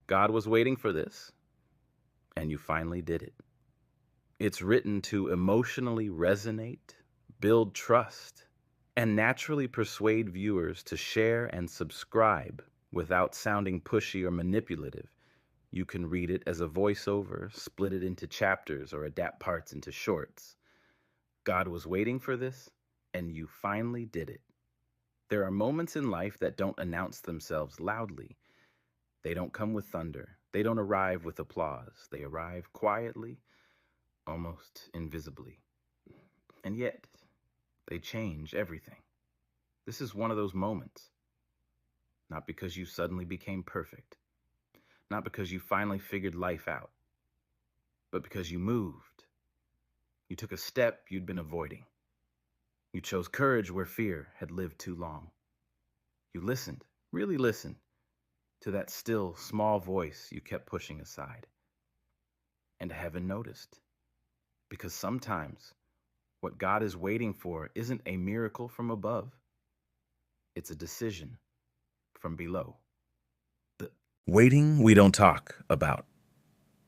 God was waiting for this, and you finally did it. It's written to emotionally resonate, build trust, and naturally persuade viewers to share and subscribe without sounding pushy or manipulative. You can read it as a voiceover, split it into chapters, or adapt parts into shorts. God was waiting for this, and you finally did it. There are moments in life that don't announce themselves loudly. They don't come with thunder. They don't arrive with applause. They arrive quietly, almost invisibly. And yet, they change everything. This is one of those moments. Not because you suddenly became perfect, not because you finally figured life out, but because you moved. You took a step you'd been avoiding. You chose courage where fear had lived too long. You listened, really listened, to that still, small voice you kept pushing aside. And heaven noticed. Because sometimes what God is waiting for isn't a miracle from above, it's a decision from below. The waiting we don't talk about.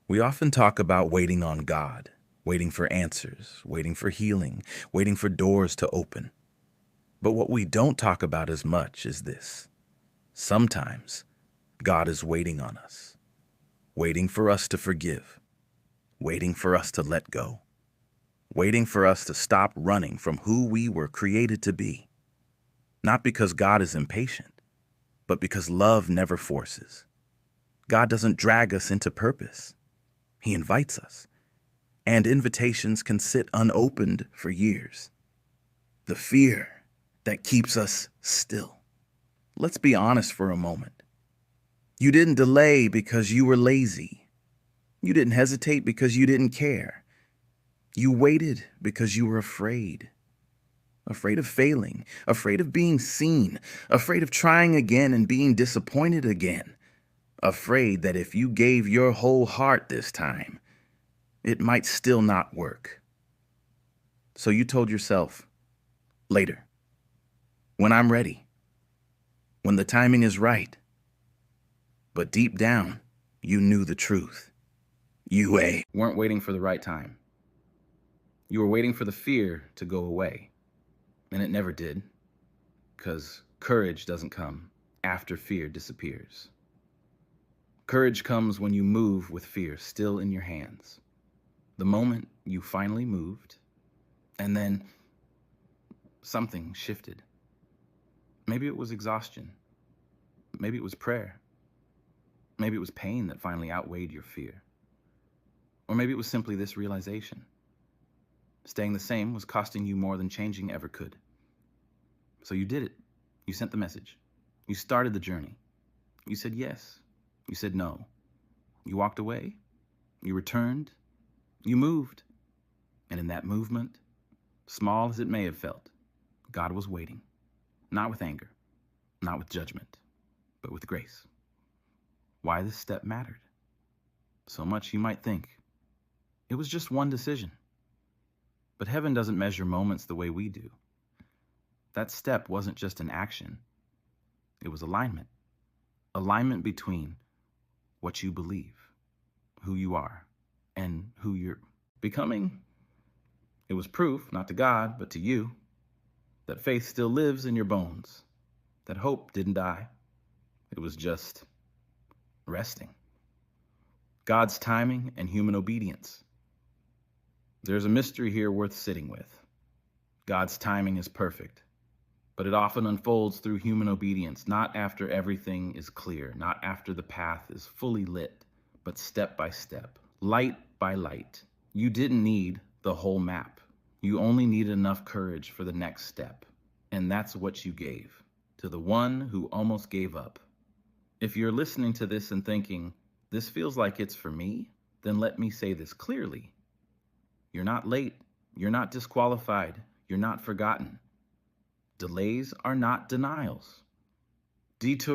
We often talk about waiting on God, waiting for answers, waiting for healing, waiting for doors to open. But what we don't talk about as much is this. Sometimes God is waiting on us, waiting for us to forgive, waiting for us to let go, waiting for us to stop running from who we were created to be. Not because God is impatient, but because love never forces. God doesn't drag us into purpose. He invites us. And invitations can sit unopened for years. The fear that keeps us still. Let's be honest for a moment. You didn't delay because you were lazy. You didn't hesitate because you didn't care. You waited because you were afraid. Afraid of failing, afraid of being seen, afraid of trying again and being disappointed again. Afraid that if you gave your whole heart this time, it might still not work. So you told yourself, later, when I'm ready, when the timing is right. But deep down, you knew the truth. You weren't waiting for the right time. You were waiting for the fear to go away. And it never did, because courage doesn't come after fear disappears. Courage comes when you move with fear still in your hands. The moment you finally moved, and then something shifted. Maybe it was exhaustion. Maybe it was prayer. Maybe it was pain that finally outweighed your fear. Or maybe it was simply this realization. Staying the same was costing you more than changing ever could. So you did it. You sent the message. You started the journey. You said yes. You said no. You walked away. You returned. You moved. And in that movement, small as it may have felt, God was waiting. Not with anger, not with judgment, but with grace. Why this step mattered? So much you might think. It was just one decision. But heaven doesn't measure moments the way we do. That step wasn't just an action. It was alignment. Alignment between what you believe, who you are, and who you're becoming. It was proof, not to God, but to you, that faith still lives in your bones, that hope didn't die. It was just resting. God's timing and human obedience. There's a mystery here worth sitting with. God's timing is perfect, but it often unfolds through human obedience, not after everything is clear, not after the path is fully lit, but step by step, light by light. You didn't need the whole map. You only needed enough courage for the next step, and that's what you gave to the one who almost gave up. If you're listening to this and thinking, this feels like it's for me, then let me say this clearly. You're not late. You're not disqualified. You're not forgotten. Delays are not denials. Detours